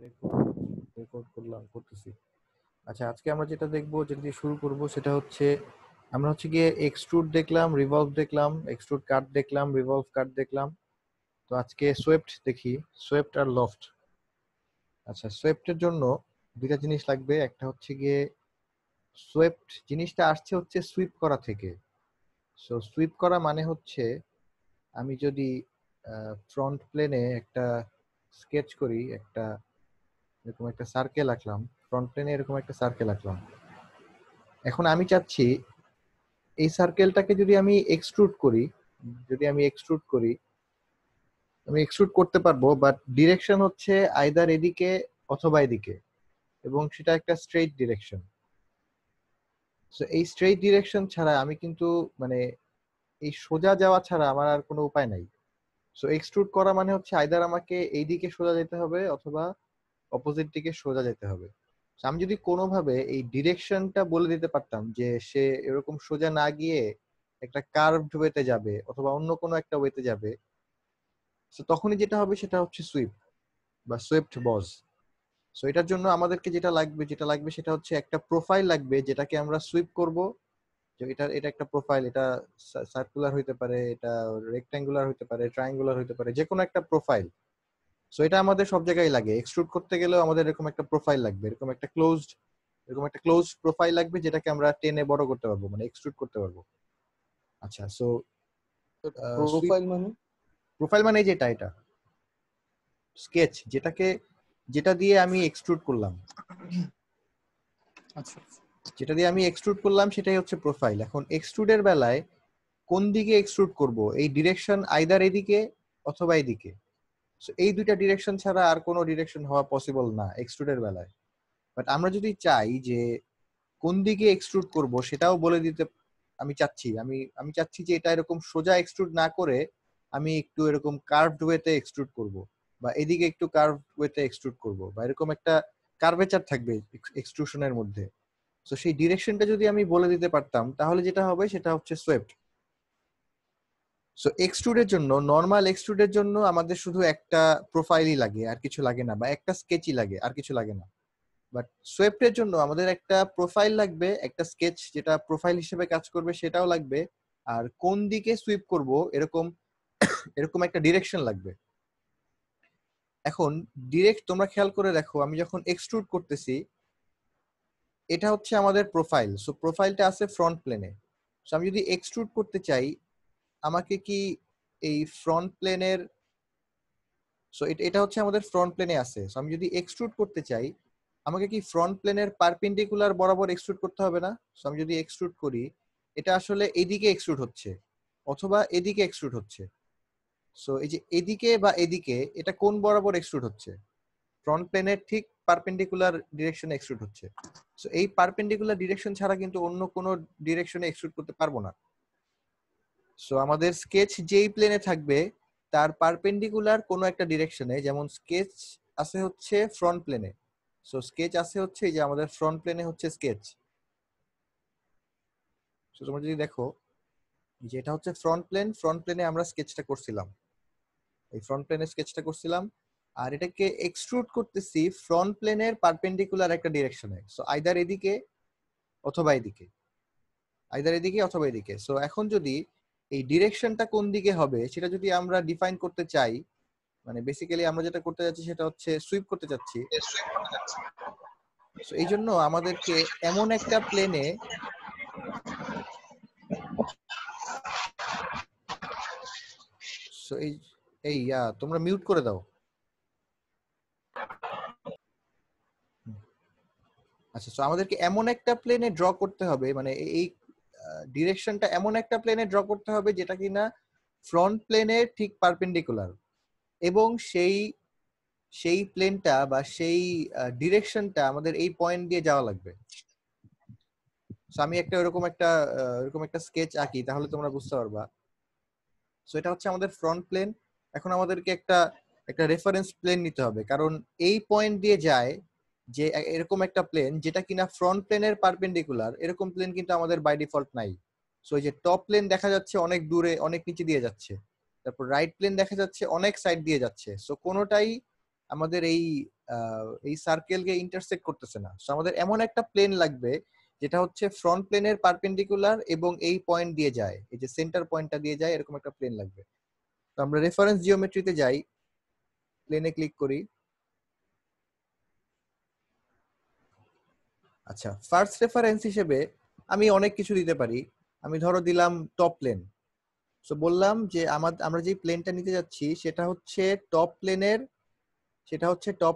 Record করতেছি। আচ্ছা, আজকে আমরা যেটা দেখবো, যেটা দিয়ে শুরু করব, সেটা হচ্ছে আমরা হচ্ছে গিয়ে এক্সট্রুড দেখলাম, রিভলভ দেখলাম, এক্সট্রুড কাট দেখলাম, রিভলভ কাট দেখলাম। তো আজকে সোয়েপ্ট দেখি, সোয়েপ্ট আর লফট। আচ্ছা, সোয়েপ্টের জন্য দুইটা জিনিস লাগবে। একটা হচ্ছে গিয়ে সোয়েপ্ট জিনিসটা আসছে হচ্ছে সুইপ করা থেকে। সো সুইপ করা মানে হচ্ছে আমি যদি ফ্রন্ট প্লেনে একটা স্কেচ করি, একটা এরকম একটা সার্কেল আঁকলাম, ফ্রন্ট প্লেনে এরকম একটা সার্কেল আঁকলাম। এখন আমি চাচ্ছি এই সার্কেলটাকে যদি আমি এক্সট্রুড করি, আমি এক্সট্রুড করতে পারবো, বাট ডিরেকশন হচ্ছে আইদার এদিকে অথবা এদিকে, এবং সেটা একটা স্ট্রেইট ডিরেকশন। সো এই স্ট্রেইট ডিরেকশন ছাড়া আমি কিন্তু মানে এই সোজা যাওয়া ছাড়া আমার আর কোনো উপায় নাই। সো এক্সট্রুড করা মানে হচ্ছে আইদার আমাকে এই দিকে সোজা যেতে হবে অথবা অপোজিট দিকে সোজা যেতে হবে। So, আমি যদি কোনোভাবে এই ডিরেকশনটা বলে দিতে পারতাম যে সে এরকম সোজা না গিয়ে একটা কার্ভড ওয়েতে যাবে অথবা অন্য কোনো একটা ওয়েতে যাবে, তো তখনই যেটা হবে সেটা হচ্ছে সুইপ বা সুইফট বজ। সো এটার জন্য আমাদেরকে যেটা লাগবে সেটা হচ্ছে একটা প্রোফাইল লাগবে, যেটাকে আমরা সুইপ করব। যে এটা একটা প্রোফাইল, এটা সার্কুলার হইতে পারে, এটা রেক্ট্যাঙ্গুলার হইতে পারে, ট্রায়াঙ্গুলার হইতে পারে, যে কোনো একটা প্রোফাইল। সো এটা আমাদের সব জায়গায় লাগে। এক্সট্রুড করতে গেলেও আমাদের এরকম একটা প্রোফাইল লাগবে, এরকম একটা ক্লোজড প্রোফাইল লাগবে, যেটাকে আমরা টেনে বড় করতে পারবো, মানে এক্সট্রুড করতে পারবো। আচ্ছা, সো সুইপ প্রোফাইল মানে প্রোফাইল মানে যেটা, এটা স্কেচ, যেটা দিয়ে আমি এক্সট্রুড করলাম, আচ্ছা সেটাই হচ্ছে প্রোফাইল। এখন এক্সট্রুডের বেলায় কোন দিকে এক্সট্রুড করব, এই ডিরেকশন আইদার এদিকে অথবা এদিকে। সো এই দুইটা ডিরেকশন ছাড়া আর কোনো ডিরেকশন হওয়া পসিবল না এক্সট্রুডের বেলায়। বাট আমরা যদি চাই যে কোন দিকে এক্সট্রুড করব সেটাও বলে দিতে, আমি চাচ্ছি যে এটা এরকম সোজা এক্সট্রুড না করে আমি একটু এরকম কার্ভড ওয়েতে এক্সট্রুড করব, বা এদিকে একটু কার্ভড ওয়েতে এক্সট্রুড করব, বা এরকম একটা কার্ভেচার থাকবে এক্সট্রুশনের মধ্যে। তো সেই ডিরেকশনটা যদি আমি বলে দিতে পারতাম, তাহলে যেটা হবে সেটা হচ্ছে সোয়েপ্ট। সো নর্মাল এক্সট্রুডের জন্য আমাদের শুধু একটা প্রোফাইলই লাগে, আর কিছু লাগে না, বা একটা স্কেচই লাগে, আর কিছু লাগে না। বাট সোয়েপ্টের জন্য আমাদের একটা প্রোফাইল লাগবে, একটা স্কেচ যেটা প্রোফাইল হিসেবে কাজ করবে সেটাও লাগবে, আর কোন দিকে সুইপ করব এরকম এরকম একটা ডিরেকশন লাগবে। এখন তোমরা খেয়াল করে দেখো, আমি যখন এক্সট্রুড করতেছি, এটা হচ্ছে আমাদের প্রোফাইল। সো প্রোফাইলটা আছে ফ্রন্ট প্লেনে। সো আমি যদি এক্সট্রুড করতে চাই, আমাকে কি এই ফ্রন্ট প্লেনের, সো এটা হচ্ছে আমাদের ফ্রন্ট প্লেনে আছে। সো আমি যদি এক্সট্রুড করতে চাই, আমাকে কি ফ্রন্ট প্লেনের পারপেন্ডিকুলার বরাবর এক্সট্রুড করতে হবে না? সো আমি যদি এক্সট্রুড করি, এটা আসলে এদিকে এক্সট্রুড হচ্ছে অথবা এদিকে এক্সট্রুড হচ্ছে। সো এই যে এদিকে বা এদিকে, এটা কোন বরাবর এক্সট্রুড হচ্ছে? ফ্রন্ট প্লেনের ঠিক পারপেন্ডিকুলার ডিরেকশনে এক্সট্রুড হচ্ছে। সো এই পারপেন্ডিকুলার ডিরেকশন ছাড়া কিন্তু অন্য কোনো ডিরেকশনে এক্সট্রুড করতে পারবো না। সো আমাদের স্কেচ যেই প্লেনে থাকবে তার পারপেন্ডিকুলার কোনো একটা ডিরেকশনে, যেমন স্কেচ আছে হচ্ছে ফ্রন্ট প্লেনে। সো স্কেচ আছে হচ্ছে এই যে আমাদের ফ্রন্ট প্লেনে হচ্ছে স্কেচ। সো তোমরা যদি দেখো যে এটা হচ্ছে ফ্রন্ট প্লেনে আমরা স্কেচটা করছিলাম, এই ফ্রন্ট প্লেনে স্কেচটা করছিলাম, আর এটাকে এক্সট্রুড করতেছি ফ্রন্ট প্লেনের পারপেন্ডিকুলার একটা ডিরেকশনে। সো আইদার এদিকে অথবা এদিকে, সো এখন যদি এই ডিরেকশনটা কোন দিকে হবে সেটা যদি আমরা ডিফাইন করতে চাই, মানে বেসিক্যালি আমরা যেটা করতে যাচ্ছি সেটা হচ্ছে সুইপ করতে যাচ্ছি। সো এই জন্য আমাদেরকে এমন একটা প্লেনে, সো এই এই তোমরা মিউট করে দাও। আচ্ছা, সো আমাদেরকে এমন একটা প্লেনে ড্র করতে হবে, মানে এই ডিরেকশনটা এমন একটা প্লেনে ড্র করতে হবে যেটা কিনা ফ্রন্ট প্লেনের ঠিক পারপেন্ডিকুলার, এবং সেই সেই প্লেনটা বা সেই ডিরেকশনটা আমাদের এই পয়েন্ট দিয়ে যাওয়া লাগবে। সো আমি এরকম একটা স্কেচ আঁকি, তাহলে তোমরা বুঝতে পারবা। সো এটা হচ্ছে আমাদের ফ্রন্ট প্লেন। এখন আমাদেরকে একটা একটা রেফারেন্স প্লেন নিতে হবে, কারণ এই পয়েন্ট দিয়ে যায় যে এরকম একটা প্লেন যেটা কিনা ফ্রন্ট প্লেনের পারপেন্ডিকুলার, এরকম প্লেন কিন্তু আমাদের বাই ডিফল্ট নাই। সো এই যে টপ প্লেন দেখা যাচ্ছে অনেক দূরে, অনেক নিচে দিয়ে যাচ্ছে, তারপর রাইট প্লেন দেখা যাচ্ছে অনেক সাইড দিয়ে যাচ্ছে। সো কোনোটাই আমাদের এই সার্কেলকে ইন্টারসেক্ট করতেছে না। সো আমাদের এমন একটা প্লেন লাগবে যেটা হচ্ছে ফ্রন্ট প্লেনের পারপেন্ডিকুলার এবং এই পয়েন্ট দিয়ে যায়, এই যে সেন্টার পয়েন্টটা দিয়ে যায়, এরকম একটা প্লেন লাগবে। তো আমরা রেফারেন্স জিওমেট্রিতে যাই, প্লেনে ক্লিক করি। আচ্ছা, ফার্স্ট রেফারেন্স হিসেবে আমি অনেক কিছু দিতে পারি। আমি ধরো দিলাম টপ প্লেন। সো বললাম যে আমরা যে প্লেনটা নিতে যাচ্ছি সেটা হচ্ছে টপ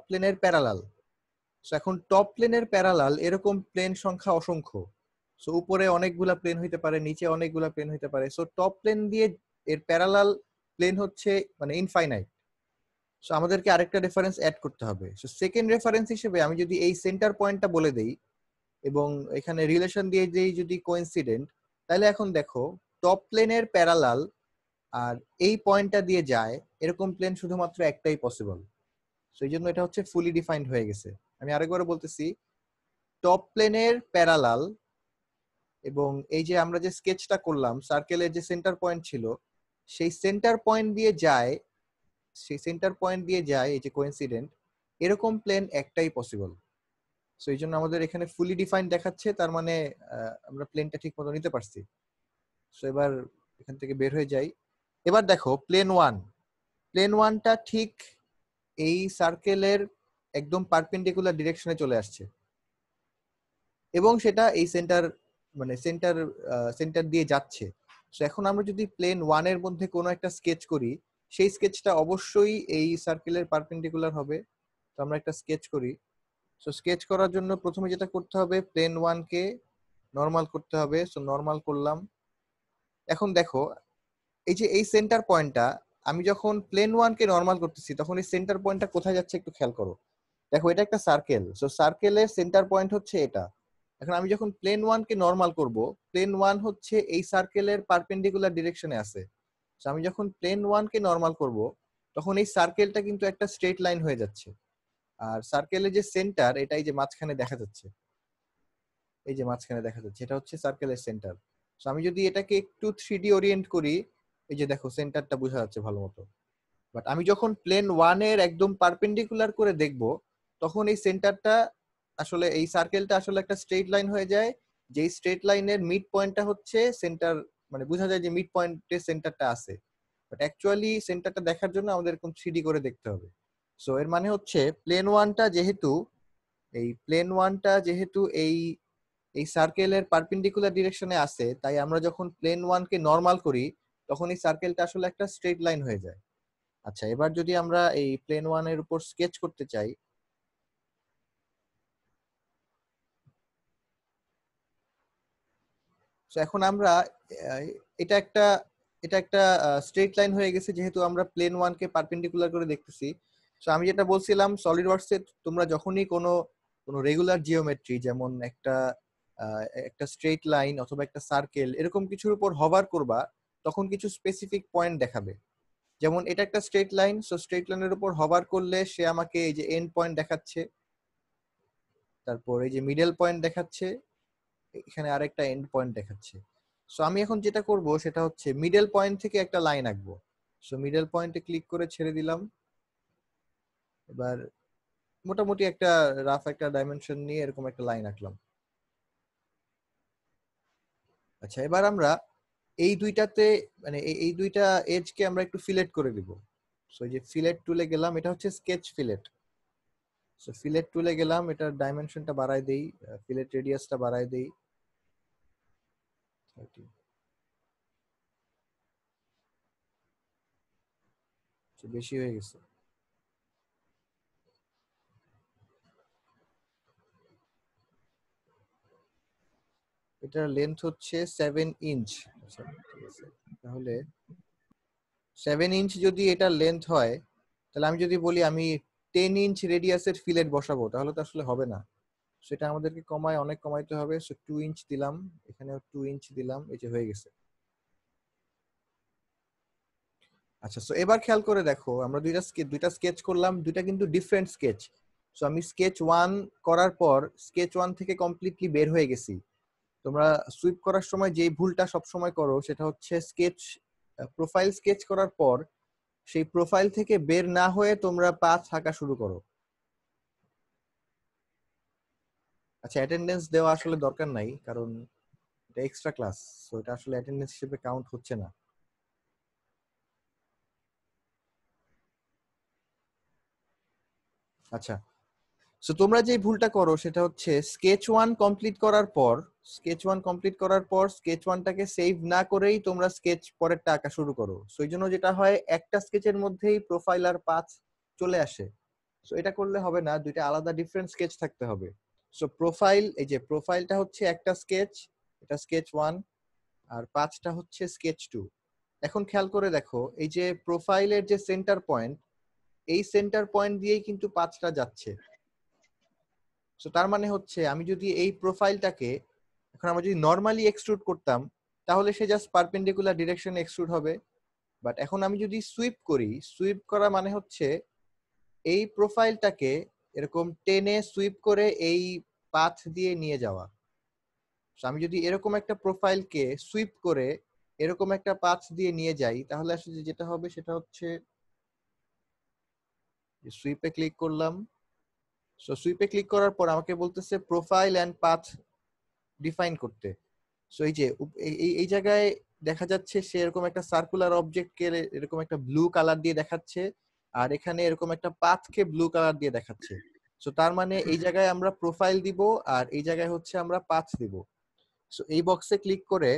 প্লেনের প্যারালাল। সো এখন টপ প্লেনের প্যারালাল এরকম প্লেন সংখ্যা অসংখ্য। সো উপরে অনেকগুলা প্লেন হইতে পারে, নিচে অনেকগুলা প্লেন হইতে পারে। সো টপ প্লেন দিয়ে এর প্যারালাল প্লেন হচ্ছে মানে ইনফাইনাইট। সো আমাদেরকে আরেকটা রেফারেন্স অ্যাড করতে হবে। সো সেকেন্ড রেফারেন্স হিসেবে আমি যদি এই সেন্টার পয়েন্টটা বলে দেই এবং এখানে রিলেশন দিয়ে দেই যদি কোইন্সিডেন্ট, তাহলে এখন দেখো টপ প্লেনের প্যারালাল আর এই পয়েন্টটা দিয়ে যায় এরকম প্লেন শুধুমাত্র একটাই পসিবল। সেই জন্য এটা হচ্ছে ফুলি ডিফাইন্ড হয়ে গেছে। আমি আরেকবার বলতেছি, টপ প্লেনের প্যারালাল এবং এই যে আমরা যে স্কেচটা করলাম সার্কেলের যে সেন্টার পয়েন্ট ছিল সেই সেন্টার পয়েন্ট দিয়ে যায়, এই যে কোইন্সিডেন্ট, এরকম প্লেন একটাই পসিবল। সো এই জন্য আমাদের এখানে ফুলি ডিফাইন্ড দেখাচ্ছে, তার মানে আমরা প্লেনটা ঠিক মতো নিতে পারছি। সো এবার এখান থেকে বের হয়ে যাই। এবার দেখো প্লেন ওয়ানটা ঠিক এই সার্কেলের একদম পারপেন্ডিকুলার ডিরেকশনে চলে আসছে এবং সেটা এই সেন্টার দিয়ে যাচ্ছে। সো এখন আমরা যদি প্লেন ওয়ানের মধ্যে কোনো একটা স্কেচ করি, সেই স্কেচটা অবশ্যই এই সার্কেলের পারপেন্ডিকুলার হবে। তো আমরা একটা স্কেচ করি। সো স্কেচ করার জন্য প্রথমে যেটা করতে হবে, প্লেন ওয়ানকে নর্মাল করতে হবে। সো নর্মাল করলাম। এখন দেখো এই যে এই সেন্টার পয়েন্টটা, আমি যখন প্লেন ওয়ানকে নর্মাল করতেছি তখন এই সেন্টার পয়েন্টটা কোথায় যাচ্ছে একটু খেয়াল করো। দেখো এটা একটা সার্কেল, সো সার্কেলের সেন্টার পয়েন্ট হচ্ছে এটা। এখন আমি যখন প্লেন ওয়ানকে নর্মাল করব, প্লেন ওয়ান হচ্ছে এই সার্কেলের পারপেন্ডিকুলার ডিরেকশনে আছে। সো আমি যখন প্লেন ওয়ানকে নর্মাল করব তখন এই সার্কেলটা কিন্তু একটা স্ট্রেট লাইন হয়ে যাচ্ছে। আর সার্কেলের যে সেন্টার, এটা এই যে মাঝখানে দেখা যাচ্ছে, এটা হচ্ছে সার্কেলের সেন্টার। সো আমি যদি এটাকে একটু 3D ওরিয়েন্ট করি, এই যে দেখো সেন্টারটা বোঝা যাচ্ছে ভালো মতো। বাট আমি যখন প্লেন ওয়ানের একদম পারপেন্ডিকুলার করে দেখব তখন এই সেন্টারটা আসলে, এই সার্কেলটা আসলে একটা স্ট্রেট লাইন হয়ে যায়, যেই স্ট্রেট লাইনের মিড পয়েন্টটা হচ্ছে সেন্টার, মানে বোঝা যায় যে মিড পয়েন্টে সেন্টারটা আছে। বাট অ্যাকচুয়ালি সেন্টারটা দেখার জন্য আমাদের এরকম 3D করে দেখতে হবে। সো এর মানে হচ্ছে প্লেন ওয়ানটা যেহেতু এই এই সার্কেলের পারপেন্ডিকুলার ডিরেকশনে আছে, তাই আমরা যখন প্লেন ওয়ানকে নর্মাল করি তখন এই সার্কেলটা আসলে একটা স্ট্রেট লাইন হয়ে যায়। আচ্ছা, এবার যদি আমরা এই প্লেন ওয়ানের উপর স্কেচ করতে চাই, তো এখন আমরা আহ, এটা একটা এটা একটা স্ট্রেট লাইন হয়ে গেছে যেহেতু আমরা প্লেন ওয়ানকে পারপেন্ডিকুলার করে দেখতেছি। তো আমি যেটা বলছিলাম, সলিড ওয়ার্কসে তোমরা যখনই কোনো কোনো রেগুলার জিওমেট্রি, যেমন একটা স্ট্রেট লাইন অথবা একটা সার্কেল এরকম কিছুর উপর হভার করবা, তখন কিছু স্পেসিফিক পয়েন্ট দেখাবে। যেমন এটা একটা স্ট্রেট লাইন, সো স্ট্রেট লাইনের উপর হভার করলে সে আমাকে এই যে এন্ড পয়েন্ট দেখাচ্ছে, তারপর এই যে মিডল পয়েন্ট দেখাচ্ছে, এখানে আরেকটা এন্ড পয়েন্ট দেখাচ্ছে। সো আমি এখন যেটা করব সেটা হচ্ছে মিডল পয়েন্ট থেকে একটা লাইন আঁকবো। সো মিডল পয়েন্টে ক্লিক করে ছেড়ে দিলাম। এবার মোটামুটি একটা রাফ একটা ডাইমেনশন নিয়ে এরকম একটা লাইন আঁকলাম। আচ্ছা, এবার আমরা এই দুইটাতে মানে এই দুইটা এজকে আমরা একটু ফিলেট করে দিব। সো এই যে ফিলেট টুলে গেলাম, এটা হচ্ছে স্কেচ ফিলেট। সো ফিলেট টুলে গেলাম, এটার ডাইমেনশনটা বাড়াই দেই, ফিলেট রেডিয়াসটা বাড়াই দেই 30, বেশি হয়ে গেছে। এটার লেন্থ হচ্ছে 7 ইঞ্চ। আচ্ছা, ঠিক আছে। তাহলে 7 ইঞ্চ যদি এটার লেন্থ হয়, তাহলে আমি যদি বলি আমি 10 ইঞ্চ রেডিয়াসের ফিলেট বসাবো, তাহলে তো আসলে হবে না। সেটা আমাদেরকে অনেক কমাইতে হবে। সো 2 ইঞ্চ দিলাম, এখানেও 2 ইঞ্চ দিলাম, এই যে হয়ে গেছে। আচ্ছা, সো এবার খেয়াল করে দেখো, আমরা দুইটা স্কেচ করলাম, দুইটা কিন্তু ডিফারেন্ট স্কেচ। সো আমি স্কেচ ওয়ান করার পর স্কেচ ওয়ান থেকে কমপ্লিটলি বের হয়ে গেছি। তোমরা সুইপ করার সময় যেই ভুলটা সব সময় করো সেটা হচ্ছে প্রোফাইল স্কেচ করার পর সেই প্রোফাইল থেকে বের না হয়ে তোমরা পাথ আঁকা শুরু করো। আচ্ছা, অ্যাটেন্ডেন্স দেওয়া আসলে দরকার নাই, কারণ এটা এক্সট্রা ক্লাস, সো এটা আসলে অ্যাটেন্ডেন্স হিসেবে কাউন্ট হচ্ছে না। আচ্ছা, সো তোমরা যে ভুলটা করো সেটা হচ্ছে স্কেচ 1 কমপ্লিট করার পর স্কেচ 1টাকে সেভ না করেই তোমরা স্কেচ পরেরটা আঁকা শুরু করো। সো এই জন্য যেটা হয়, একটা স্কেচের মধ্যেই প্রোফাইল আর পাথ চলে আসে। সো এটা করলে হবে না, দুইটা আলাদা ডিফারেন্ট স্কেচ থাকতে হবে। সো প্রোফাইল, এই যে প্রোফাইলটা হচ্ছে একটা স্কেচ, এটা স্কেচ 1, আর পাথটা হচ্ছে স্কেচ 2। এখন খেয়াল করে দেখো, এই যে প্রোফাইলের যে সেন্টার পয়েন্ট, এই সেন্টার পয়েন্ট দিয়েই কিন্তু পাথটা যাচ্ছে। সো তার মানে হচ্ছে আমি যদি এই প্রোফাইলটাকে এখন আমরা যদি নরমালি এক্সট্রুড করতাম, তাহলে সে জাস্ট পারপেন্ডিকুলার ডিরেকশনে এক্সট্রুড হবে। বাট এখন আমি যদি সুইপ করি, সুইপ করা মানে হচ্ছে এই প্রোফাইলটাকে এরকম টেনে সুইপ করে এই পাথ দিয়ে নিয়ে যাওয়া। সো আমি যদি এরকম একটা প্রোফাইলকে সুইপ করে এরকম একটা পাথ দিয়ে নিয়ে যাই, তাহলে আসলে যেটা হবে সেটা হচ্ছে সুইপে ক্লিক করলাম। সো সুইপে ক্লিক করার পর আমাকে বলতেছে প্রোফাইল এন্ড পাথ ডিফাইন করতে। সো এই যে এই জায়গায় দেখা যাচ্ছে সে এরকম একটা সার্কুলার অবজেক্টকে এরকম একটা ব্লু কালার দিয়ে দেখাচ্ছে, আর এখানে এরকম একটা পাথকে ব্লু কালার দিয়ে দেখাচ্ছে। সো তার মানে এই জায়গায় আমরা প্রোফাইল দিব, আর এই জায়গায় হচ্ছে আমরা পাথ দিব। সো এই বক্সে ক্লিক করে,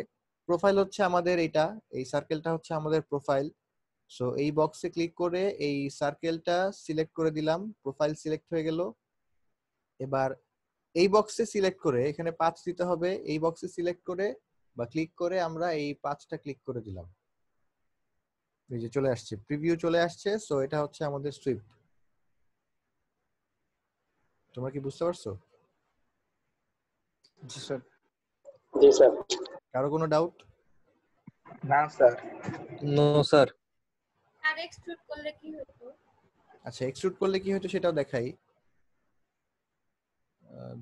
প্রোফাইল হচ্ছে আমাদের এটা, এই সার্কেলটা হচ্ছে আমাদের প্রোফাইল। সো এই বক্সে ক্লিক করে এই সার্কেলটা সিলেক্ট করে দিলাম, প্রোফাইল সিলেক্ট হয়ে গেল। এবার এই বক্সে সিলেক্ট করে এখানে পাথ দিতে হবে, এই বক্সে সিলেক্ট করে বা ক্লিক করে আমরা এই পাথটা ক্লিক করে দিলাম। এই যে চলে আসছে, প্রিভিউ চলে আসছে। সো এটা হচ্ছে আমাদের সুইফট। তোমরা কি বুঝতে পারছো? জি স্যার। জি স্যার। কারো কোনো ডাউট? না স্যার। No sir. আর এক্সট্রুড করলে কি হতো? আচ্ছা, এক্সট্রুড করলে কি হতো সেটাও দেখাই।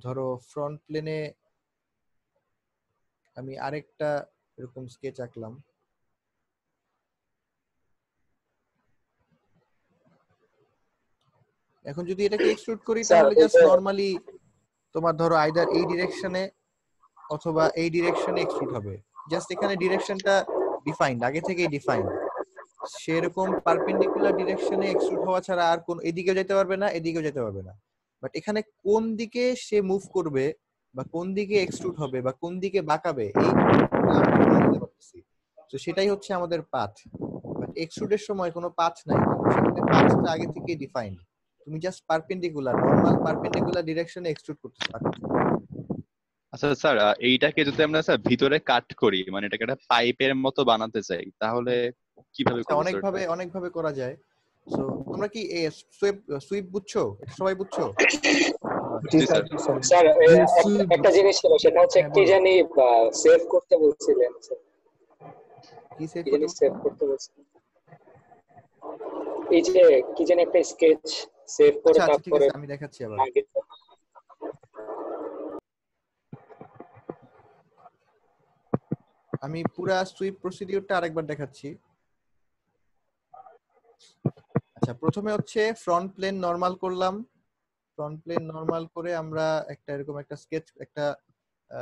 ধরো ফ্রন্ট প্লেনে আমি আরেকটা এরকম স্কেচ আঁকলাম। এখন যদি এটাকে এক্সট্রুড করি, তাহলে জাস্ট নরমালি তোমার ধরো আইদার এই ডিরেকশনে অথবা এই ডিরেকশনে এক্সট্রুড হবে। জাস্ট এখানে ডিরেকশনটা ডিফাইন্ড, আগে থেকেই ডিফাইন্ড। সেরকম পারপেন্ডিকুলার ডিরেকশনে এক্সট্রুড হওয়া ছাড়া আর কোন এদিকেও যেতে পারবে না, এদিকেও যেতে পারবে না। বাট এখানে কোন দিকে সে মুভ করবে বা কোন দিকে এক্সট্রুড হবে বা কোন দিকে বাঁকাবে, এই আমরা বলে দিতে পারতেছি। তো সেটাই হচ্ছে আমাদের পাথ। বাট এক্সট্রুডের সময় কোনো পাথ নাই, সেখানে পাথটা আগে থেকেই ডিফাইন্ড। তুমি জাস্ট পারপেন্ডিকুলার, নরমাল পারপেন্ডিকুলার ডিরেকশনে এক্সট্রুড করতে পারো। আচ্ছা স্যার, এইটাকে যদি আমরা স্যার ভিতরে কাট করি, মানে এটাকে একটা পাইপের মতো বানাতে চাই, তাহলে কিভাবে করব? অনেকভাবে করা যায়। সো তোমরা কি সুইপ বুঝছো? এটা সবাই বুঝছো? জি স্যার। স্যার একটা জিনিস ছিল, সেটা হচ্ছে কি জানি সেভ করতে বলছিলেন। কি সেভ করতে বলছিলেন? এই যে কি জানি একটা স্কেচ সেভ করে তারপরে আমি দেখাচ্ছি আবার। আমি পুরা সুইপ প্রসিডিউরটা আরেকবার দেখাচ্ছি। আচ্ছা, প্রথমে হচ্ছে ফ্রন্ট প্লেন নরমাল করলাম। ফ্রন্ট প্লেন নরমাল করে আমরা একটা এরকম একটা স্কেচ, একটা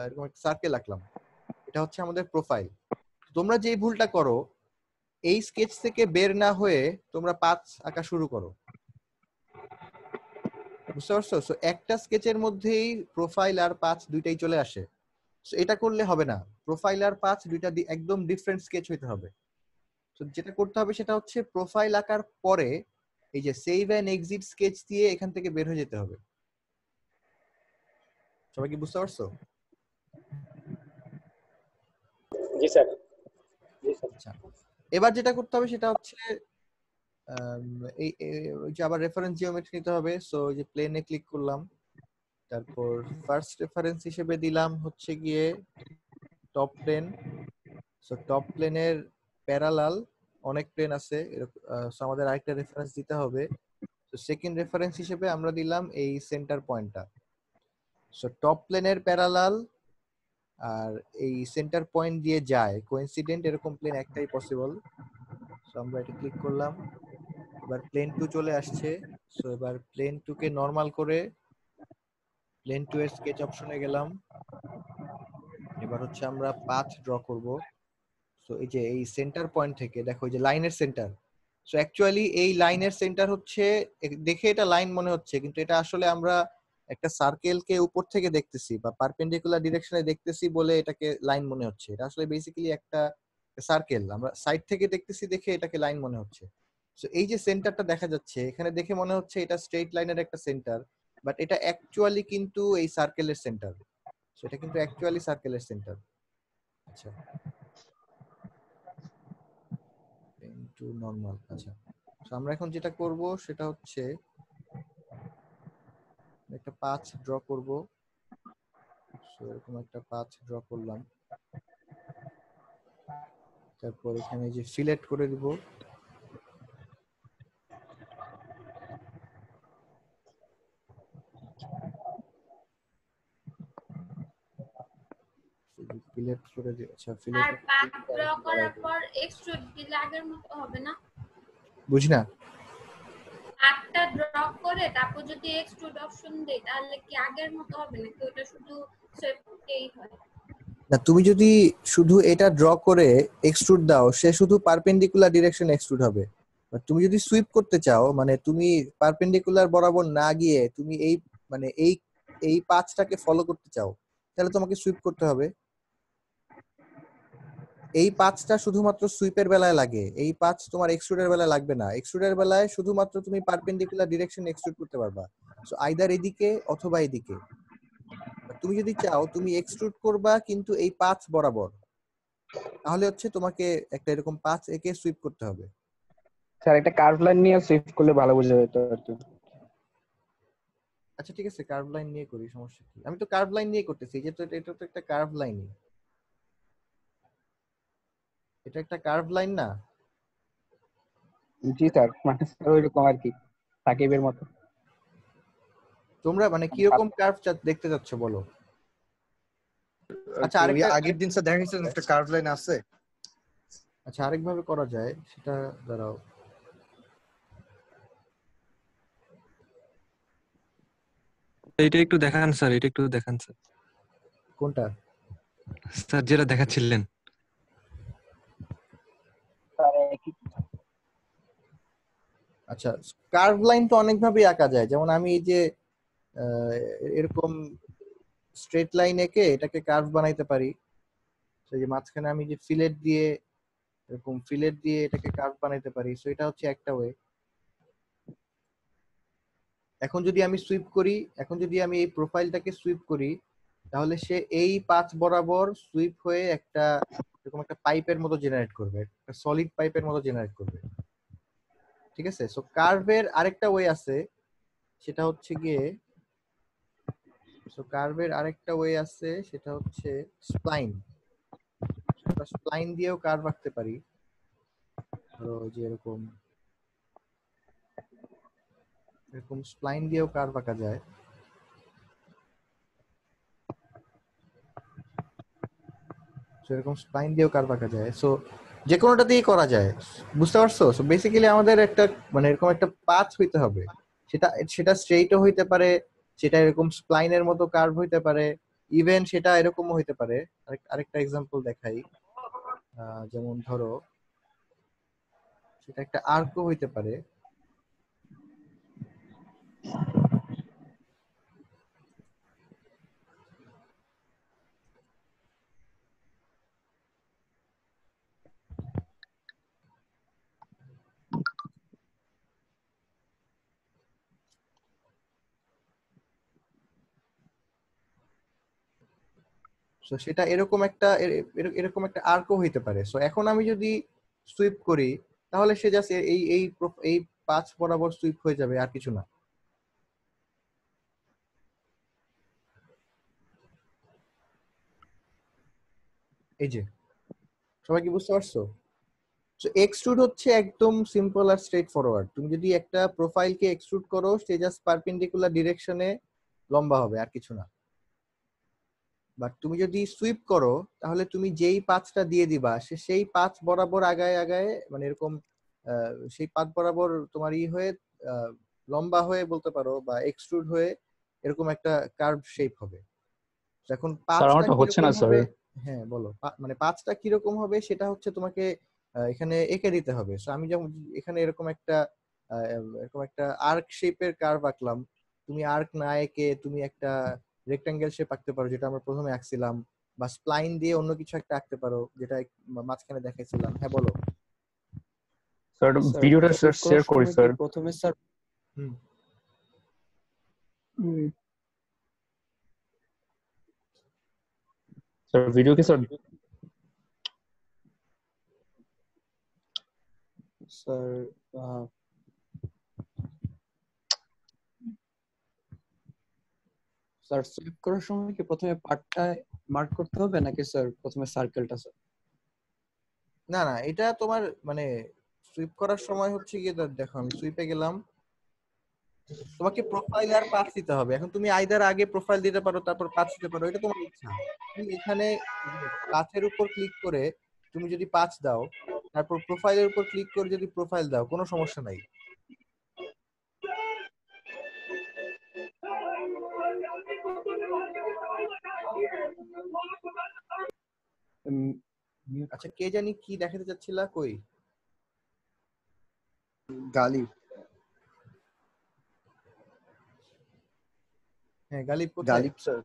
এরকম একটা সার্কেল আঁকলাম। এটা হচ্ছে আমাদের প্রোফাইল। তোমরা যে ভুলটা করো, এই স্কেচ থেকে বের না হয়ে তোমরা পাথ আঁকা শুরু করো। বুঝতে পারছো? সো একটা স্কেচের মধ্যেই প্রোফাইল আর পাথ দুইটাই চলে আসে। সো এটা করলে হবে না, প্রোফাইল আর পাথ দুইটা একদম ডিফারেন্ট স্কেচ হইতে হবে। তো যেটা করতে হবে সেটা হচ্ছে প্রোফাইল আঁকার পরে এই যে সেভ এন্ড এক্সিট স্কেচ দিয়ে এখান থেকে বের হয়ে যেতে হবে। সবাই কি বুঝতে পারছো? জি স্যার। আচ্ছা, এবার যেটা করতে হবে সেটা হচ্ছে এই যে আবার রেফারেন্স জিওমেট্রি নিতে হবে। সো এই যে প্লেনে ক্লিক করলাম, তারপর ফার্স্ট রেফারেন্স হিসেবে দিলাম হচ্ছে গিয়ে টপ প্লেন। সো টপ প্লেনের প্যারালাল অনেক প্লেন আছে, সো আমাদের আরেকটা রেফারেন্স দিতে হবে। তো সেকেন্ড রেফারেন্স হিসেবে আমরা দিলাম এই সেন্টার পয়েন্টটা। সো টপ প্লেনের প্যারালাল আর এই সেন্টার পয়েন্ট দিয়ে যায় কোইন্সিডেন্ট, এরকম প্লেন একটাই পসিবল। সো আমরা এটা ক্লিক করলাম, এবার প্লেন 2 চলে আসছে। সো এবার প্লেন 2 কে নরমাল করে প্লেন 2 এর স্কেচ অপশনে গেলাম। এবার হচ্ছে আমরা পাথ ড্র করব। সো এই যে এই সেন্টার পয়েন্ট থেকে দেখো এই যে লাইনের সেন্টার। সো অ্যাকচুয়ালি এই লাইনের সেন্টার হচ্ছে, দেখে এটা লাইন মনে হচ্ছে কিন্তু এটা আসলে আমরা একটা সার্কেলকে উপর থেকে দেখতেছি বা পারপেন্ডিকুলার ডিরেকশনে দেখতেছি বলে এটাকে লাইন মনে হচ্ছে। এটা আসলে বেসিক্যালি একটা সার্কেল, আমরা সাইড থেকে দেখতেছি দেখে এটাকে লাইন মনে হচ্ছে। সো এই যে সেন্টারটা দেখা যাচ্ছে এখানে দেখে মনে হচ্ছে এটা স্ট্রেট লাইনের একটা সেন্টার, বাট এটা অ্যাকচুয়ালি কিন্তু এই সার্কেলের সেন্টার। সো এটা কিন্তু অ্যাকচুয়ালি সার্কেলের সেন্টার। আচ্ছা, ইনটু নরমাল। আচ্ছা, তো আমরা এখন যেটা করব সেটা হচ্ছে একটা পাথ ড্র করব। সো এরকম একটা পাথ ড্র করলাম। তারপর এখানে যে ফিলেট করে দিব। ফিলেট করে দিই। আচ্ছা, ফিলেট আর পাথ ড্র করার পর এক্সট্রুড দিলে আগের মতো হবে না? বুঝি না। পাথটা ড্র করে তারপর যদি এক্সট্রুড অপশন দেই তাহলে কি আগের মতো হবে নাকি ওটা শুধু সুইপটেই হয়? না, তুমি যদি শুধু এটা ড্র করে এক্সট্রুড দাও সে শুধু পারপেন্ডিকুলার ডিরেকশন এক্সট্রুড হবে। বাট তুমি যদি সুইপ করতে চাও, মানে তুমি পারপেন্ডিকুলার বরাবর না গিয়ে তুমি এই মানে এই পাথটাকে ফলো করতে চাও, তাহলে তোমাকে সুইপ করতে হবে। এই পাথটা শুধুমাত্র সুইপের বেলায় লাগে, এই পাথ তোমার এক্সট্রুডের বেলায় লাগবে না। এক্সট্রুডের বেলায় শুধুমাত্র তুমি পারপেন্ডিকুলার ডিরেকশন এক্সট্রুড করতে পারবা। সো আইদার এদিকে অথবা এদিকে। তুমি যদি চাও তুমি এক্সট্রুড করবা কিন্তু এই পাথ বরাবর, তাহলে হচ্ছে তোমাকে একটা এরকম পাথ এঁকে সুইপ করতে হবে। স্যার একটা কার্ভ লাইন নিয়ে সুইফট করলে ভালো বোঝা যেত আর কি। আচ্ছা ঠিক আছে, কার্ভ লাইন নিয়ে করি, সমস্যা কি? আমি তো কার্ভ লাইন নিয়ে করতেছি। এই যে তো এটা তো একটা কার্ভ লাইনই, এটা একটা কার্ভ লাইন না? জি স্যার, মানে স্যার ওইরকম আর কি, সাকিবের মতো। তোমরা মানে কিরকম কার্ভ দেখতে চাচ্ছ বলো? আচ্ছা ওই আরেকটা আগের দিন স্যার দেখা গেছে একটা কার্ভ লাইন আছে। আচ্ছা আরেকভাবে করা যায় সেটা, দাঁড়াও। এটা একটু দেখান স্যার, এটা একটু দেখান স্যার। কোনটা? স্যার যেটা দেখাচ্ছিলেন। আচ্ছা, কার্ভ লাইন তো অনেক ভাবে আঁকা যায়। যেমন আমি এই যে এরকম স্ট্রেট লাইন এঁকে এটাকে কার্ভ বানাইতে পারি। সেই যে মাঝখানে আমি যে ফিলেট দিয়ে এরকম ফিলেট দিয়ে এটাকে কার্ভ বানাইতে পারি। সো এটা হচ্ছে একটা ওয়ে। এখন যদি আমি সুইপ করি, এখন যদি আমি এই প্রোফাইলটাকে সুইপ করি, তাহলে সে এই পাথ বরাবর সুইপ হয়ে একটা এরকম একটা পাইপের মতো জেনারেট করবে, একটা সলিড পাইপের মতো জেনারেট করবে। ঠিক আছে? সো কার্ভের আরেকটা ওয়ে আছে, সেটা হচ্ছে গিয়ে সেটা হচ্ছে স্প্লাইন। আমরা স্প্লাইন দিয়েও কার্ভ আঁকতে পারি। ধরো যে এরকম এরকম স্প্লাইন দিয়েও কার্ভ আঁকা যায়। এরকম স্প্লাইন দিয়েও কার্ভ আঁকা যায়। সো যে কোনোটা দিয়েই করা যায়, বুঝতে পারছো? সো বেসিক্যালি আমাদের একটা মানে এরকম একটা পাথ হইতে হবে। সেটা সেটা স্ট্রেইটও হইতে পারে, সেটা এরকম স্প্লাইনের মতো কার্ভ হইতে পারে, ইভেন সেটা এরকমও হইতে পারে। আরেকটা এক্সাম্পল দেখাই। যেমন ধরো সেটা একটা আর্কও হইতে পারে। সো সেটা এরকম একটা আর্কও হইতে পারে। সো এখন আমি যদি সুইপ করি তাহলে সে জাস্ট এই পাঁচ বরাবর সুইপ হয়ে যাবে, আর কিছু না। এই যে, সবাই কি বুঝতে পারছো? সো এক্সট্রুড হচ্ছে একদম সিম্পল আর স্ট্রেট ফরওয়ার্ড। তুমি যদি একটা প্রোফাইলকে এক্সট্রুড করো সে জাস্ট পারপেন্ডিকুলার ডিরেকশনে লম্বা হবে, আর কিছু না। বাট তুমি যদি সুইপ করো তাহলে তুমি যেই পাথটা দিয়ে দিবা সে সেই পাথ বরাবর আগায় আগায় মানে এরকম সেই পাত বরাবর তোমার হয়ে লম্বা হয়ে বলতে পারো বা এক্সট্রুড হয়ে এরকম একটা কার্ভ শেপ হবে। এখন স্যার পাঁচটা আমারটা হচ্ছে কিরকম না স্যার। হবে, হ্যাঁ বলো, মানে পাঁচটা কিরকম হবে সেটা হচ্ছে তোমাকে এখানে এঁকে দিতে হবে। সো আমি যেমন এখানে এরকম একটা আর্ক শেপের কার্ভ আঁকলাম, তুমি আর্ক না এঁকে তুমি একটা রেক্টাঙ্গেল শেপ আঁকতে পারো যেটা আমরা প্রথমে আঁকছিলাম, বা স্প্লাইন দিয়ে অন্য কিছু একটা আঁকতে পারো যেটা মাঝখানে দেখাইছিলাম। হ্যাঁ বলো। স্যার ভিডিওটা সুইপ শেয়ার করার করি সময় স্যার। কি প্রথমে স্যার হুম স্যার ভিডিও কি স্যার? স্যার স্যার সুইপ করার সময় কি প্রথমে পার্টটা মার্ক করতে হবে নাকি স্যার প্রথমে সার্কেলটা স্যার? না না, এটা তোমার মানে সুইপ করার সময় হচ্ছে গিয়ে দেখো আমি সুইপে গেলাম, তোমাকে প্রোফাইল আর পাথ দিতে হবে। এখন তুমি আইদার আগে প্রোফাইল দিতে পারো তারপর পাথ দিতে পারো, এটা তোমার ইচ্ছা। তুমি এখানে পাথের উপর ক্লিক করে তুমি যদি পাথ দাও, তারপর প্রোফাইলের উপর ক্লিক করে যদি প্রোফাইল দাও, কোনো সমস্যা নাই। আচ্ছা, কে জানি কি দেখাতে চাচ্ছিলা, কই? গালিব। হ্যাঁ গালিব, কোথায়? গালিব স্যার।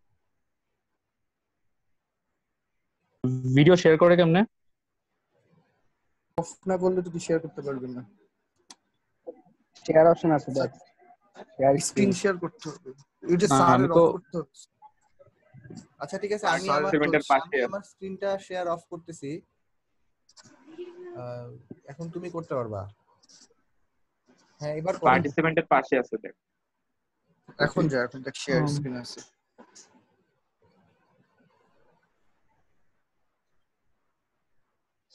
ভিডিও শেয়ার করে কেমনে? অফ না করলে তুমি শেয়ার করতে পারবেন না। শেয়ার অপশন আছে দেখ, শেয়ার স্ক্রিন শেয়ার করতে হবে। এটা আমি স্যারের তো অফ করতে হবে। আচ্ছা ঠিক আছে, আমি আমার স্ক্রিনটা শেয়ার অফ করতেছি। এখন তুমি করতে পারবা। হ্যাঁ এবার করো। পার্টিসিপেন্টের পাশে আছে দেখ। এখন দেখ শেয়ার স্ক্রিন আছে।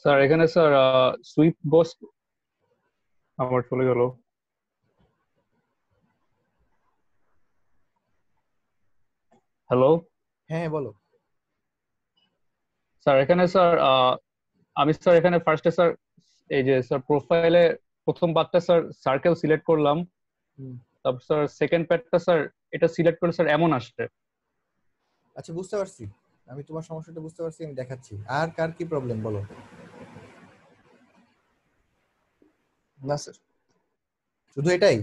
স্যার এখানে স্যার সুইপ বস আমার চলে গেল। হ্যালো হ্যাঁ বলো। স্যার এখানে স্যার আমি স্যার এখানে ফার্স্টে স্যার এই যে স্যার প্রোফাইলে প্রথম পার্টটা স্যার সার্কেল সিলেক্ট করলাম, তারপর স্যার সেকেন্ড পার্টটা স্যার এটা সিলেক্ট করলে স্যার এমন আসছে। আচ্ছা বুঝতে পারছি, আমি তোমার সমস্যাটা বুঝতে পারছি, আমি দেখাচ্ছি। আর কার কি প্রবলেম বলো? না স্যার, শুধু এটাই?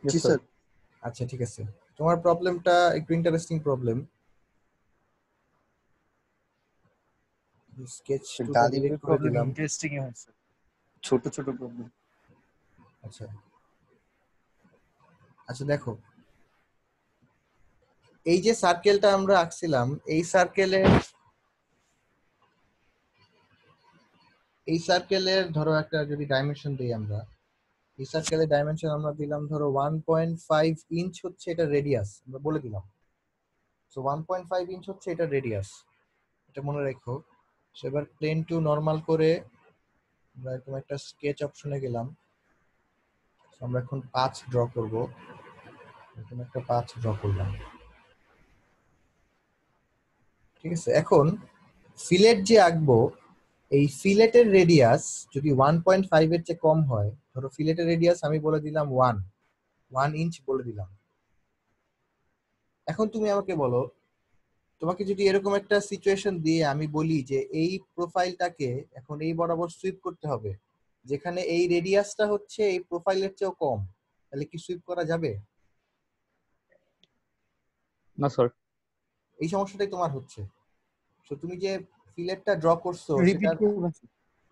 জি স্যার। আচ্ছা ঠিক আছে, তোমার প্রবলেমটা একটু ইন্টারেস্টিং প্রবলেম। স্কেচ টুটা ডিলিট করে দিলাম। ইন্টারেস্টিং হয়েছে, ছোট ছোট প্রবলেম। আচ্ছা আচ্ছা দেখো, এই যে সার্কেলটা আমরা আঁকছিলাম, এই সার্কেলের ধরো একটা যদি ডাইমেনশন দিই আমরা, এই সার্কেলের ডাইমেনশন আমরা দিলাম ধরো 1.5 ইঞ্চ হচ্ছে এটা রেডিয়াস, আমরা বলে দিলাম। সো 1.5 ইঞ্চ হচ্ছে এটা রেডিয়াস, এটা মনে রেখো। সো এবার প্লেন টু নরমাল করে আমরা এরকম একটা স্কেচ অপশনে গেলাম। আমরা এখন পাথ ড্র করব, এরকম একটা পাথ ড্র করলাম। ঠিক আছে, এখন ফিলেট যে আঁকবো, এই ফিলেটের রেডিয়াস যদি 1.5 এর চেয়ে কম হয়, ধরো ফিলেটের রেডিয়াস আমি বলে দিলাম 1 ইঞ্চ বলে দিলাম। এখন তুমি আমাকে বলো, তোমাকে যদি এরকম একটা সিচুয়েশন দিয়ে আমি বলি যে এই প্রোফাইলটাকে এখন এই বরাবর সুইপ করতে হবে, যেখানে এই রেডিয়াসটা হচ্ছে এই প্রোফাইলের চেয়েও কম, তাহলে কি সুইপ করা যাবে? না স্যার। এই সমস্যাটাই তোমার হচ্ছে। তো তুমি যে ফিলেটটা ড্র করছো, রিপিট করবেন?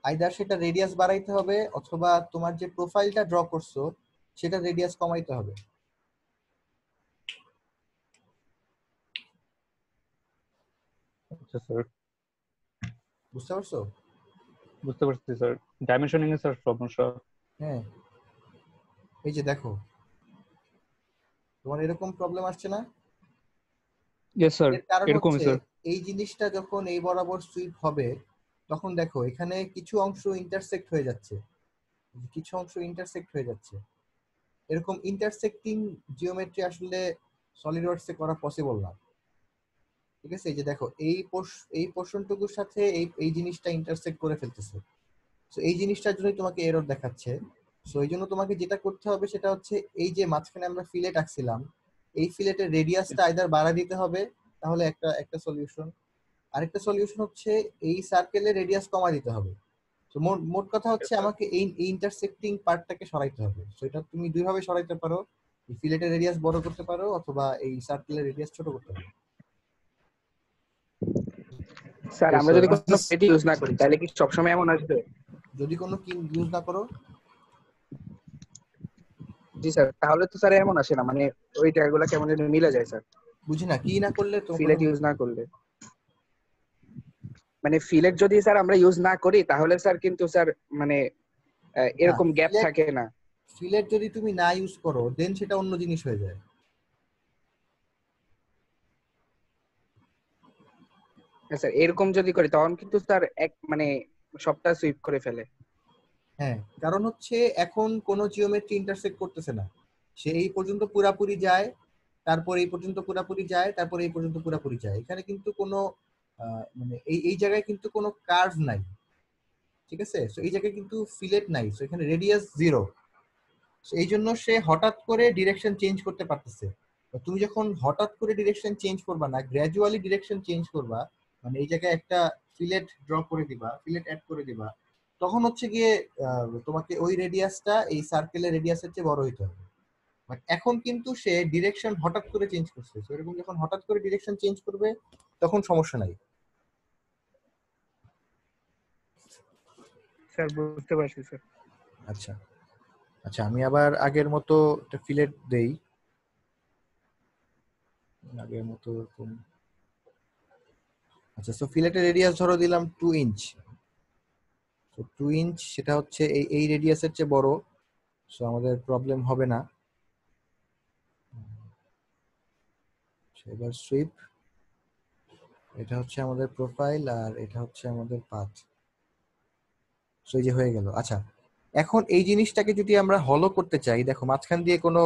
আইদার সেটা রেডিয়াস বাড়াইতে হবে অথবা তোমার যে প্রোফাইলটা ড্র করছো সেটা রেডিয়াস কমাইতে হবে। আচ্ছা স্যার, বুঝতে পারছো? বুঝতে পারছি স্যার। ডাইমেনশনিং এ স্যার সমস্যা। হ্যাঁ এই যে দেখো, তোমার এরকম প্রবলেম আসছে না? ইয়েস স্যার, এর কারণ এরকমই হচ্ছে স্যার। এই জিনিসটা যখন এই বরাবর সুইপ হবে, তখন দেখো এখানে কিছু অংশ ইন্টারসেক্ট হয়ে যাচ্ছে, এরকম ইন্টারসেক্টিং জিওমেট্রি আসলে সলিডওয়ার্কসে করা পসিবল না। ঠিক আছে, এই যে দেখো এই পোর্শনটুকুর সাথে এই জিনিসটা ইন্টারসেক্ট করে ফেলতেছে, সো এই জিনিসটার জন্যই তোমাকে এরর দেখাচ্ছে। সো এই জন্য তোমাকে যেটা করতে হবে সেটা হচ্ছে এই যে মাঝখানে আমরা ফিলেট আঁকছিলাম, এই ফিলেটের রেডিয়াসটা আইদার বাড়া দিতে হবে, তাহলে একটা একটা সলিউশন। আরেকটা সলিউশন হচ্ছে এই সার্কেলের রেডিয়াস কমা দিতে হবে। তো মোট কথা হচ্ছে আমাকে এই ইন্টারসেক্টিং পার্টটাকে সরাইতে হবে। সো এটা তুমি দুই ভাবে সরাইতে পারো, এই ফিলেটের রেডিয়াস বড় করতে পারো অথবা এই সার্কেলের রেডিয়াস ছোট করতে পারো। স্যার আমরা যদি কোনো পেটি ইউজ না করি তাহলে কি সবসময় এমন আসবে? যদি কোনো কি ইউজ না করো? জি স্যার, তাহলে তো স্যার এমন আসে না, মানে ওই জায়গাগুলো কেমন যেন মিলে যায় স্যার। বুঝি না কি না করলে তো ফিলেট ইউজ না করলে, মানে ফিলেট যদি স্যার আমরা ইউজ না করি তাহলে স্যার কিন্তু স্যার মানে এরকম গ্যাপ থাকে না। ফিলেট যদি তুমি না ইউজ করো দেন সেটা অন্য জিনিস হয়ে যায়। স্যার এরকম যদি করি তখন কিন্তু স্যার এক মানে সবটা সুইপ করে ফেলে। হ্যাঁ, কারণ হচ্ছে এখন কোনো জিওমেট্রি ইন্টারসেক্ট করতেছে না, সে এই পর্যন্ত পুরাপুরি যায়, তারপর এই পর্যন্ত পুরাপুরি যায়, তারপর এই পর্যন্ত পুরাপুরি যায়। এখানে কিন্তু কোনো মানে এই জায়গায় কিন্তু কোনো কার্ভ নাই, ঠিক আছে? সো এই জায়গায় কিন্তু ফিলেট নাই, সো এখানে রেডিয়াস 0। এই জন্য সে হঠাৎ করে ডিরেকশন চেঞ্জ করতে পারতেছে। তুমি যখন হঠাৎ করে ডিরেকশন চেঞ্জ করবা না, গ্র্যাজুয়ালি ডিরেকশন চেঞ্জ করবা, মানে এই জায়গায় একটা ফিলেট ড্র করে দিবা, ফিলেট অ্যাড করে দিবা, তখন হচ্ছে গিয়ে তোমাকে ওই রেডিয়াসটা এই সার্কেলের রেডিয়াসের চেয়ে বড় হইতে হবে। বাট এখন কিন্তু সে ডিরেকশন হঠাৎ করে চেঞ্জ করছে, তো এরকম যখন হঠাৎ করে ডিরেকশন চেঞ্জ করবে তখন সমস্যা নাই। স্যার বুঝতে পারছি স্যার। আচ্ছা আচ্ছা, আমি আবার আগের মতো একটা ফিলেট দেই, আগের মতো এরকম। আচ্ছা, সো ফিলেটের রেডিয়াস ধরো দিলাম 2 ইঞ্চ। তো 2 ইঞ্চ সেটা হচ্ছে এই রেডিয়াসের চেয়ে বড়, সো আমাদের প্রবলেম হবে না। এবার সুইপ, এটা হচ্ছে আমাদের প্রোফাইল আর এটা হচ্ছে আমাদের পাথ। সো এই যে হয়ে গেল। আচ্ছা, এখন এই জিনিসটাকে যদি আমরা হলো করতে চাই, দেখো মাঝখান দিয়ে কোনো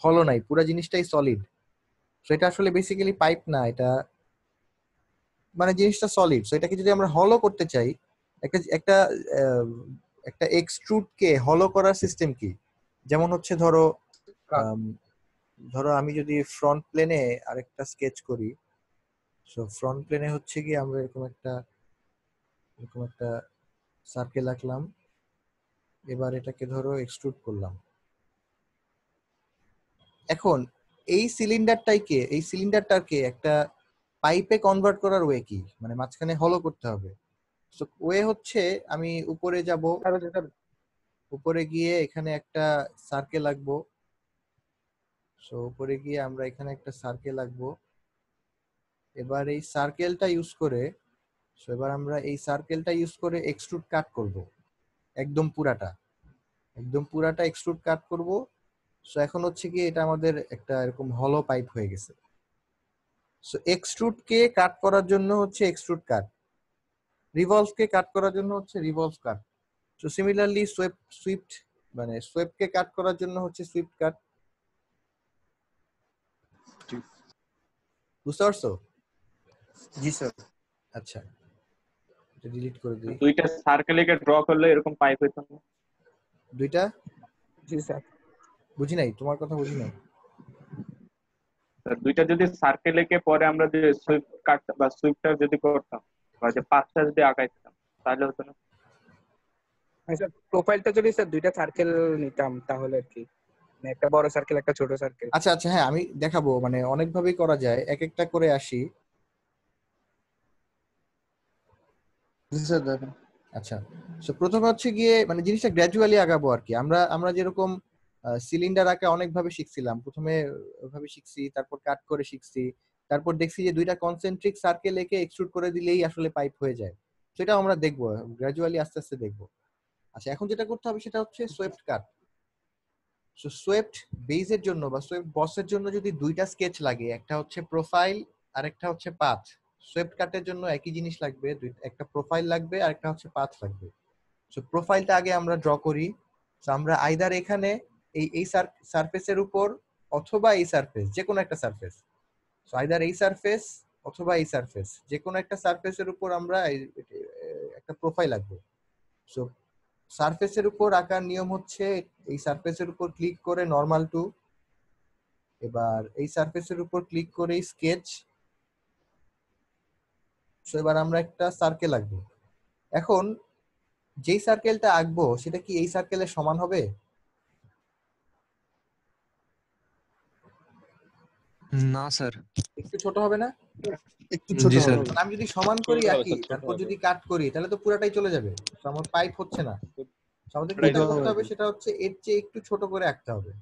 হলো নাই, পুরো জিনিসটাই সলিড। সো এটা আসলে বেসিক্যালি পাইপ না, এটা মানে জিনিসটা সলিড। সো এটাকে যদি আমরা হলো করতে চাই, একটা একটা একটা এক্সট্রুডকে হলো করার সিস্টেম কি? যেমন হচ্ছে ধরো ধরো আমি যদি ফ্রন্ট প্লেনে আরেকটা স্কেচ করি, সো ফ্রন্ট প্লেনে হচ্ছে কি আমরা এরকম একটা সার্কেল আঁকলাম, এবার এটাকে ধরো এক্সট্রুড করলাম। এখন এই সিলিন্ডারটাকে একটা পাইপে কনভার্ট করার ওয়ে কি? মানে মাঝখানে হলো করতে হবে। সো ওয়ে হচ্ছে আমি উপরে যাব, উপরে গিয়ে এখানে একটা সার্কেল আঁকবো। সো উপরে গিয়ে আমরা এখানে একটা সার্কেল আঁকবো। এবার এই সার্কেলটা ইউজ করে, সো এবার আমরা এই সার্কেলটা ইউজ করে এক্সট্রুড কাট করব, একদম পুরাটা এক্সট্রুড কাট করব। সো এখন হচ্ছে কি এটা আমাদের একটা এরকম হলো পাইপ হয়ে গেছে। সো এক্সট্রুডকে কাট করার জন্য হচ্ছে এক্সট্রুড কাট, রিভলভকে কাট করার জন্য হচ্ছে রিভলভ কাট। সো সিমিলারলি সোয়েপকে কাট করার জন্য হচ্ছে সুইফট কাট। বুঝতে পারছো? জি স্যার। আচ্ছা, এটা ডিলিট করে দিই। দুইটা সার্কেলকে ড্র করলে এরকম পাইপ হইতো না? দুইটা? জি স্যার। বুঝি নাই, তোমার কথা বুঝি নাই। দুইটা যদি সার্কেলকে পরে আমরা যে সুইফট কাট বা সুইফটটা যদি করতাম বা যে পাঁচটা যদি আঁকাইতাম তাহলে হতো না? স্যার প্রোফাইলটা যদি স্যার দুইটা সার্কেল নিতাম তাহলে আর কি, মানে একটা বড় সার্কেল একটা ছোট সার্কেল। আচ্ছা আচ্ছা, হ্যাঁ আমি দেখাবো, মানে অনেক ভাবেই করা যায়, এক একটা করে আসি। জি স্যার দেখেন। আচ্ছা, সো প্রথমে হচ্ছে গিয়ে মানে জিনিসটা গ্র্যাজুয়ালি আগাবো আর কি। আমরা যেরকম সিলিন্ডার আঁকা অনেক ভাবে শিখছিলাম, প্রথমে ওইভাবে শিখছি, তারপর কাট করে শিখছি, তারপর দেখছি যে দুইটা কনসেন্ট্রিক সার্কেল এঁকে এক্সট্রুড করে দিলেই আসলে পাইপ হয়ে যায়। সেটা আমরা দেখবো গ্র্যাজুয়ালি, আস্তে আস্তে দেখবো। আচ্ছা, এখন যেটা করতে হবে সেটা হচ্ছে সোয়েপ্ট কাট। সো সোয়েপ্ট বেজের জন্য বা সোয়েপ্ট বসের জন্য যদি দুইটা স্কেচ লাগে, একটা হচ্ছে প্রোফাইল আর একটা হচ্ছে পাথ। সোয়েপ্ট কাটের জন্য একই জিনিস লাগবে, একটা প্রোফাইল লাগবে আর একটা হচ্ছে পাথ লাগবে। সো প্রোফাইলটা আগে আমরা ড্র করি। সো আমরা আইদার এখানে এই সারফেসের উপর অথবা এই সারফেস, যে কোনো একটা সারফেস, সো আইদার এই সারফেস অথবা এই সারফেস, যে কোনো একটা সারফেসের উপর আমরা একটা প্রোফাইল আঁকবো। সো সারফেসের উপর আঁকার নিয়ম হচ্ছে এই সারফেসের উপর ক্লিক করে নরমাল টু, এবার এই সারফেসের উপর ক্লিক করে স্কেচ। সো এবার আমরা একটা সার্কেল আঁকবো। এখন যেই সার্কেলটা আঁকবো সেটা কি এই সার্কেলের সমান হবে? না স্যার। একটু ছোট হবে না? একটু ছোট জি স্যার। হবে। আমি যদি সমান করি ছোট হবে আঁকি, স্যার, ছোট তারপর হবে। যদি কাট করি, তাহলে তো পুরাটাই চলে যাবে। তো আমার পাইপ হচ্ছে না। তো আমাদের পুরাটাই যেটা চলে করতে যাবে। হবে সেটা হচ্ছে এর চেয়ে একটু ছোট করে আঁকতে হবে।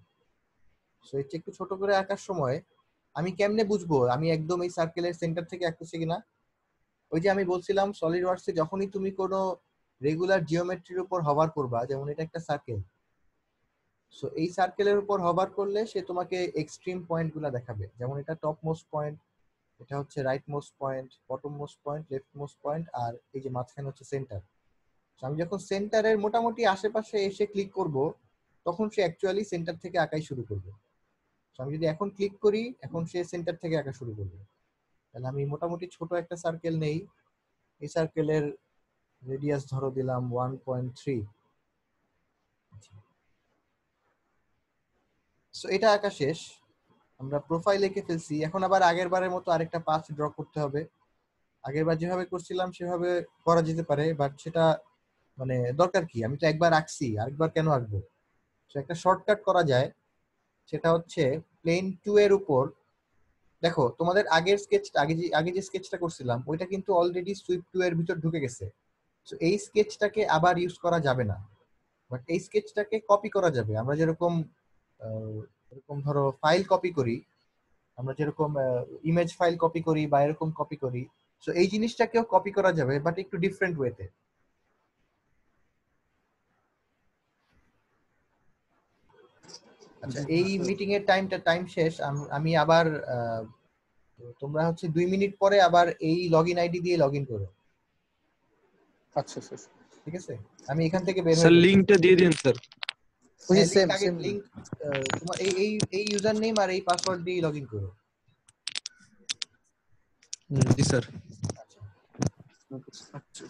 সো এর চেয়ে একটু ছোট করে আঁকার সময় আমি কেমনে বুঝবো আমি একদম এই সার্কেলের সেন্টার থেকে আঁকতেছি কিনা? ওই যে আমি বলছিলাম সলিড ওয়ার্কসে যখনই তুমি কোনো রেগুলার জিওমেট্রির উপর হভার করবা, যেমন এটা একটা সার্কেল, সো এই সার্কেলের উপর হভার করলে সে তোমাকে এক্সট্রিম পয়েন্ট গুলা দেখাবে। যেমন এটা টপ মোস্ট পয়েন্ট, এটা হচ্ছে right most point, bottom most point, left most point, আর এই যে মাঝখানে হচ্ছে সেন্টার। আমি যখন সেন্টারের মোটামুটি আশেপাশে এসে ক্লিক করব, তখন সে অ্যাকচুয়ালি সেন্টার থেকে আঁকাই শুরু করবে। আমি যদি এখন ক্লিক করি, এখন সে সেন্টার থেকে আঁকা শুরু করবে। তাহলে আমি মোটামুটি ছোট একটা সার্কেল নেই। এই সার্কেলের রেডিয়াস ধরো দিলাম 1.3। সো এটা আঁকা শেষ, আমরা প্রোফাইল এঁকে ফেলছি। এখন আবার আগের বারের মতো আরেকটা পাথ ড্র করতে হবে। আগের বার যেভাবে করছিলাম সেভাবে করা যেতে পারে, বাট সেটা মানে দরকার কি? আমি তো একবার আঁকছি, আরেকবার কেন আঁকবো? সো একটা শর্টকাট করা যায়, সেটা হচ্ছে প্লেন 2 এর উপর দেখো তোমাদের আগের স্কেচটা, আগে যে স্কেচটা করছিলাম ওইটা কিন্তু অলরেডি সুইপ 2 এর ভিতর ঢুকে গেছে। সো এই স্কেচটাকে আবার ইউজ করা যাবে না, বাট এই স্কেচটাকে কপি করা যাবে। আমরা যেরকম এরকম ধরো ফাইল কপি করি, আমরা যেরকম ইমেজ ফাইল কপি করি বা এরকম কপি করি, সো এই জিনিসটাকেও কপি করা যাবে, বাট একটু ডিফারেন্ট ওয়েতে। আচ্ছা, এই মিটিং এর টাইম শেষ। আমি আবার তোমরা হচ্ছে 2 মিনিট পরে আবার এই লগইন আইডি দিয়ে লগইন করো। আচ্ছা স্যার। ঠিক আছে, আমি এখান থেকে বের স্যার হয়ে লিংকটা দিয়ে দিন স্যার। ওই সেম লিংক তোমার এই ইউজার নেম আর এই পাসওয়ার্ড দিয়ে লগইন করো। জি স্যার। আচ্ছা। আচ্ছা